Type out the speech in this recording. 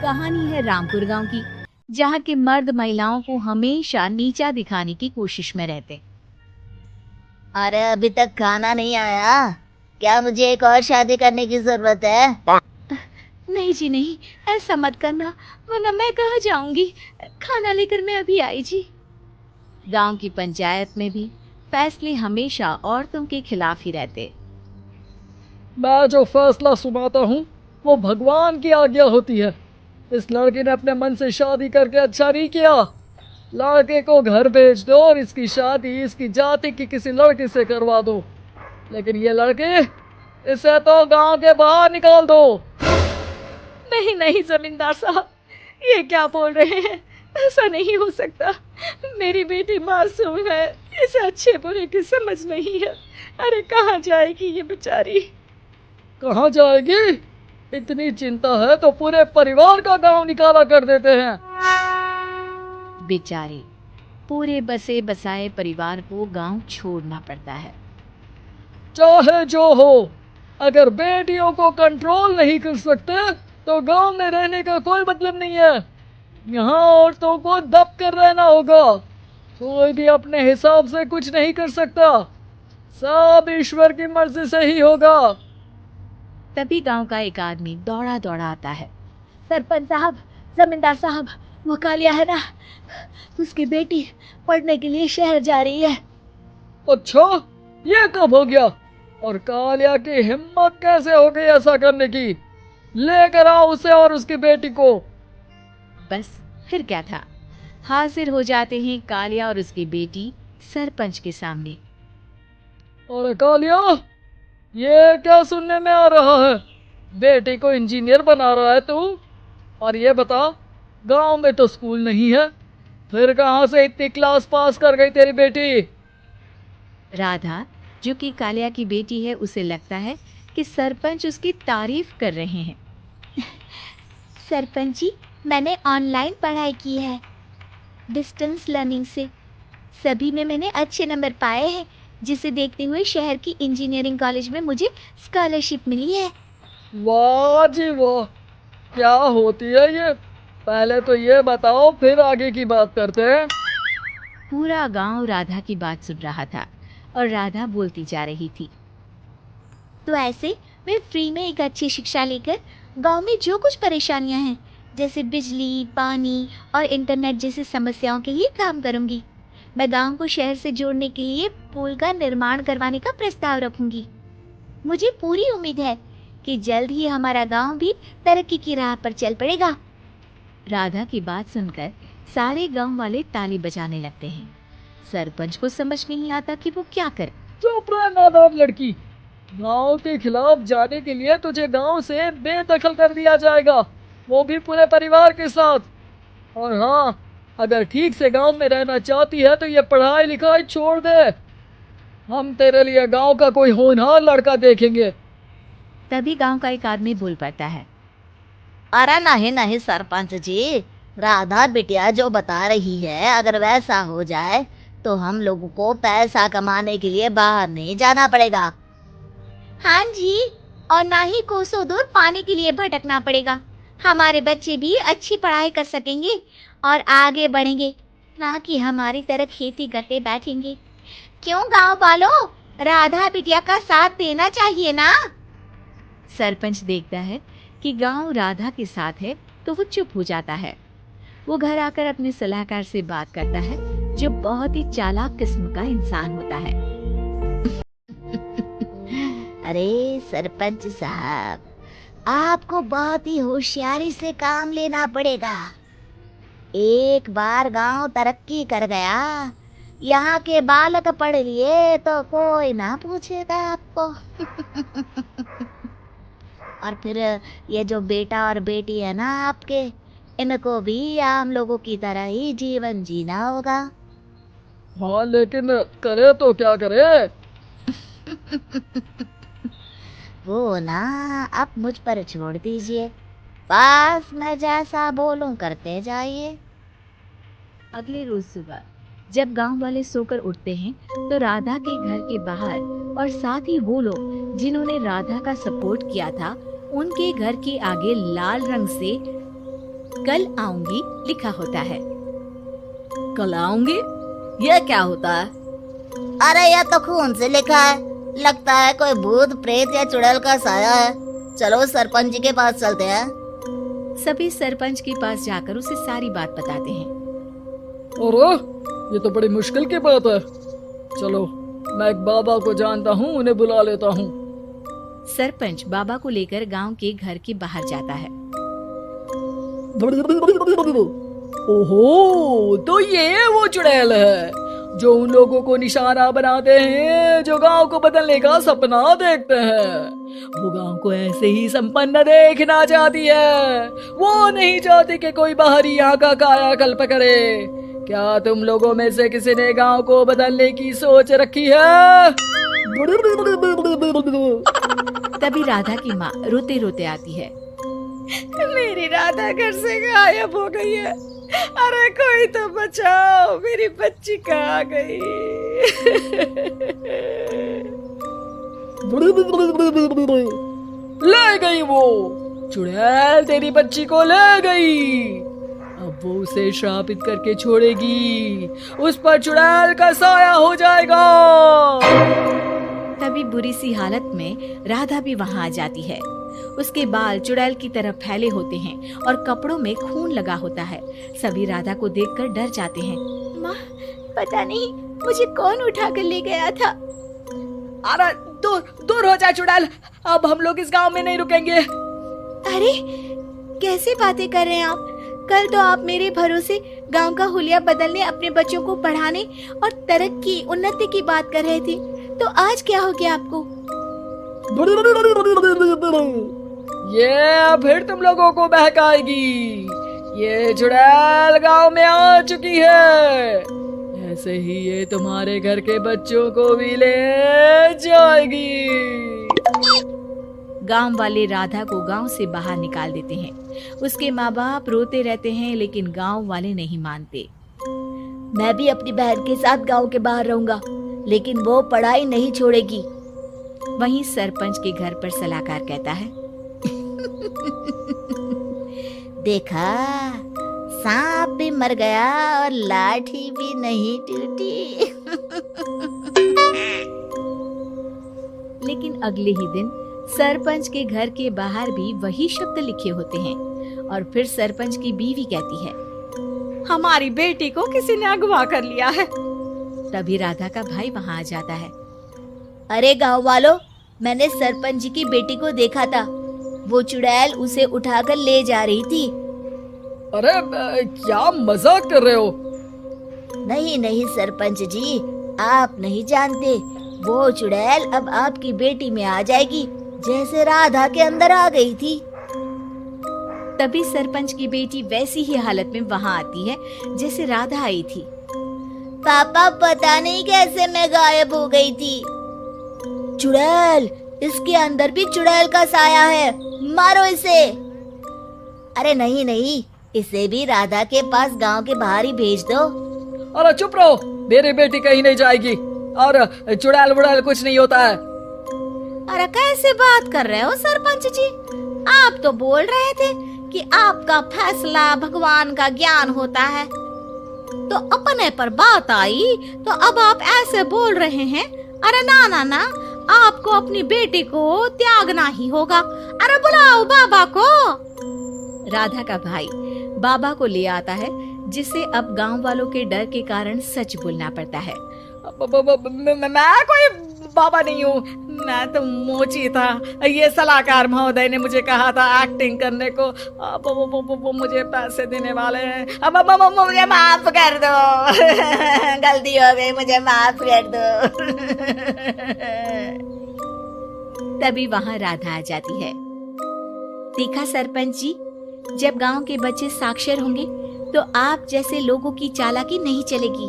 कहानी है रामपुर गांव की, जहां के मर्द महिलाओं को हमेशा नीचा दिखाने की कोशिश में रहते। अरे अभी तक खाना नहीं आया। क्या मुझे एक और शादी करने की जरूरत है? नहीं जी नहीं, ऐसा मत करना, वरना मैं कहाँ जाऊंगी। खाना लेकर मैं अभी आई जी। गांव की पंचायत में भी फैसले हमेशा औरतों के खिलाफ ही रहते। मैं जो फैसला सुनाता हूँ वो भगवान की आज्ञा होती है। इस लड़के ने अपने मन से शादी करके अच्छा नहीं किया। लड़के को घर भेज दो और इसकी शादी इसकी जाति की किसी लड़की से करवा दो। लेकिन ये लड़के, इसे तो गांव के बाहर निकाल दो। नहीं नहीं जमींदार साहब, ये क्या बोल रहे हैं? ऐसा नहीं हो सकता। मेरी बेटी मासूम है, इसे अच्छे बुरे की समझ नहीं है। अरे कहाँ जाएगी ये बेचारी? कहाँ जाएगी? इतनी चिंता है तो पूरे परिवार का गांव निकाला कर देते हैं। बेचारे पूरे बसे बसाए परिवार को गांव छोड़ना पड़ता है। चाहे जो हो, अगर बेटियों को कंट्रोल नहीं कर सकते तो गांव में रहने का कोई मतलब नहीं है। यहाँ औरतों को दब कर रहना होगा। कोई भी अपने हिसाब से कुछ नहीं कर सकता। सब ईश्वर की मर्जी से ही होगा। तभी गांव का एक आदमी दौड़ा दौड़ा आता है। सरपंच साहब, जमींदार साहब, वो कालिया है ना, उसकी बेटी पढ़ने के लिए शहर जा रही है। अच्छा, ये कब हो गया? और कालिया की हिम्मत कैसे हो गई ऐसा करने की? लेकर आओ उसे और उसकी बेटी को। बस फिर क्या था, हाजिर हो जाते हैं कालिया और उसकी बेटी सरपंच के सामने। और कालिया, ये क्या सुनने में आ रहा है? बेटी को इंजीनियर बना रहा है तू? और ये बता, गांव में तो स्कूल नहीं है, फिर कहाँ से इतनी क्लास पास कर गई तेरी बेटी? राधा, जो कि कालिया की बेटी है, उसे लगता है कि सरपंच उसकी तारीफ कर रहे हैं। सरपंच जी, मैंने ऑनलाइन पढ़ाई की है, डिस्टेंस लर्निंग से। सभी में मैंने अच्छे नंबर पाए हैं, जिसे देखते हुए शहर की इंजीनियरिंग कॉलेज में मुझे स्कॉलरशिप मिली है। वाह जी वाह, क्या होती है ये? पहले तो ये बताओ, फिर आगे की बात करते हैं। पूरा गांव राधा की बात सुन रहा था और राधा बोलती जा रही थी। तो ऐसे मैं फ्री में एक अच्छी शिक्षा लेकर गांव में जो कुछ परेशानियां हैं, जैसे बिजली, पानी और इंटरनेट जैसी समस्याओं के लिए काम करूंगी। मैं गांव को शहर से जोड़ने के लिए पुल का निर्माण करवाने का प्रस्ताव रखूंगी। मुझे पूरी उम्मीद है कि जल्द ही हमारा गांव भी तरक्की की राह पर चल पड़ेगा। राधा की बात सुनकर सारे गांव वाले ताली बजाने लगते हैं। सरपंच को समझ नहीं आता कि वो क्या करे। चुप रह नादान लड़की। गांव के खिलाफ जाने के लिए तुझे गांव से बेदखल कर दिया जाएगा, वो भी पूरे परिवार के साथ। और हाँ, अगर ठीक से गांव में रहना चाहती है तो ये पढ़ाई लिखाई छोड़ दे। हम तेरे लिए गांव का कोई होनहार लड़का देखेंगे। तभी गांव का एक आदमी बोल पड़ता है। अरे नहीं नहीं सरपंच जी, राधा बिटिया जो बता रही है, अगर वैसा हो जाए तो हम लोगों को पैसा कमाने के लिए बाहर नहीं जाना पड़ेगा। हाँ जी, और ना ही कोसों दूर पानी के लिए भटकना पड़ेगा। हमारे बच्चे भी अच्छी पढ़ाई कर सकेंगे और आगे बढ़ेंगे, ना कि हमारी तरह खेती करते बैठेंगे। क्यों गांव वालों, राधा बिटिया का साथ देना चाहिए ना। सरपंच देखता है कि गांव राधा के साथ है तो वो चुप हो जाता है। वो घर आकर अपने सलाहकार से बात करता है, जो बहुत ही चालाक किस्म का इंसान होता है। अरे सरपंच साहब, आपको बहुत ही होशियारी से काम लेना पड़ेगा। एक बार गांव तरक्की कर गया, यहाँ के बालक पढ़ लिए तो कोई ना पूछेगा आपको। और फिर ये जो बेटा और बेटी है ना आपके, इनको भी आम लोगों की तरह ही जीवन जीना होगा। हाँ, लेकिन करे तो क्या करे? वो ना, आप मुझ पर छोड़ दीजिए, बस मैं जैसा बोलूं करते जाइए। अगले रोज सुबह जब गांव वाले सोकर उठते हैं तो राधा के घर के बाहर और साथ ही वो लोग जिन्होंने राधा का सपोर्ट किया था, उनके घर के आगे लाल रंग से कल आऊंगी लिखा होता है। कल आऊंगी, यह क्या होता है? अरे यह तो खून से लिखा है, लगता है कोई भूत प्रेत या चुड़ैल का साया है। चलो सरपंच जी के पास चलते हैं। सभी सरपंच के पास जाकर उसे सारी बात बताते हैं। अरे ये तो बड़ी मुश्किल की बात है। चलो मैं एक बाबा को जानता हूँ, उन्हें बुला लेता हूँ। सरपंच बाबा को लेकर गांव के घर के बाहर जाता है। ओहो, तो ये वो चुड़ैल है जो उन लोगों को निशाना बनाते हैं जो गांव को बदलने का सपना देखते हैं। वो गांव को ऐसे ही संपन्न देखना चाहती है, वो नहीं चाहती कि कोई बाहरी यहाँ का कायाकल्प करे। क्या तुम लोगों में से किसी ने गांव को बदलने की सोच रखी है? तभी राधा की माँ रोते रोते आती है। मेरी राधा घर से गायब हो गई है। अरे कोई तो बचाओ, मेरी बच्ची कहाँ गई? ले गई वो चुड़ैल, तेरी बच्ची को ले गई। अब वो उसे श्रापित करके छोड़ेगी, उस पर चुड़ैल का साया हो जाएगा। तभी बुरी सी हालत में राधा भी वहाँ आ जाती है। उसके बाल चुड़ैल की तरह फैले होते हैं और कपड़ों में खून लगा होता है। सभी राधा को देखकर डर जाते हैं। माँ, पता नहीं मुझे कौन उठा कर ले गया था। अरे दूर दूर हो जा चुड़ैल, अब हम लोग इस गांव में नहीं रुकेंगे। अरे कैसे बातें कर रहे हैं आप? कल तो आप मेरे भरोसे गांव का हुलिया बदलने, अपने बच्चों को पढ़ाने और तरक्की उन्नति की बात कर रहे थे, तो आज क्या हो गया आपको? ये फिर तुम लोगों को बहकाएगी। ये चुड़ैल गांव में आ चुकी है, ऐसे ही ये तुम्हारे घर के बच्चों को भी ले जाएगी। गांव वाले राधा को गांव से बाहर निकाल देते हैं। उसके माँ बाप रोते रहते हैं, लेकिन गांव वाले नहीं मानते। मैं भी अपनी बहन के साथ गांव के बाहर रहूंगा, लेकिन वो पढ़ाई नहीं छोड़ेगी। वहीं सरपंच के घर पर सलाहकार कहता है। देखा, सांप भी मर गया और लाठी भी नहीं टूटी। लेकिन अगले ही दिन सरपंच के घर के बाहर भी वही शब्द लिखे होते हैं। और फिर सरपंच की बीवी कहती है, हमारी बेटी को किसी ने अगवा कर लिया है। तभी राधा का भाई वहाँ आ जाता है। अरे गांव वालों, मैंने सरपंच जी की बेटी को देखा था। वो चुड़ैल उसे उठाकर ले जा रही थी। अरे क्या मजाक कर रहे हो? नहीं नहीं सरपंच जी, आप नहीं जानते। वो चुड़ैल अब आपकी बेटी में आ जाएगी, जैसे राधा के अंदर आ गई थी। तभी सरपंच की बेटी वैसी ही हालत में वहाँ आती है जैसे राधा आई थी। पापा, पता नहीं कैसे मैं गायब हो गई थी। चुड़ैल, इसके अंदर भी चुड़ैल का साया है, मारो इसे। अरे नहीं नहीं, इसे भी राधा के पास गांव के बाहर ही भेज दो। अरे चुप रहो, मेरी बेटी कहीं नहीं जाएगी और चुड़ैल वुड़ैल कुछ नहीं होता है। अरे कैसे बात कर रहे हो सरपंच जी? आप तो बोल रहे थे कि आपका फैसला भगवान का ज्ञान होता है, तो अपने पर बात आई तो अब आप ऐसे बोल रहे हैं। अरे ना ना ना, आपको अपनी बेटी को त्यागना ही होगा। अरे बुलाओ बाबा को। राधा का भाई बाबा को ले आता है, जिसे अब गांव वालों के डर के कारण सच बोलना पड़ता है। मैं कोई बाबा नहीं हूँ, मैं तो मोची था। ये सलाहकार महोदय ने मुझे कहा था एक्टिंग करने को। वो मुझे पैसे देने वाले हैं। अब मुझे माफ कर दो। गलती हो गई, मुझे माफ कर दो। तभी वहाँ राधा आ जाती है। देखा सरपंच जी, जब गांव के बच्चे साक्षर होंगे तो आप जैसे लोगों की चालाकी नहीं चलेगी।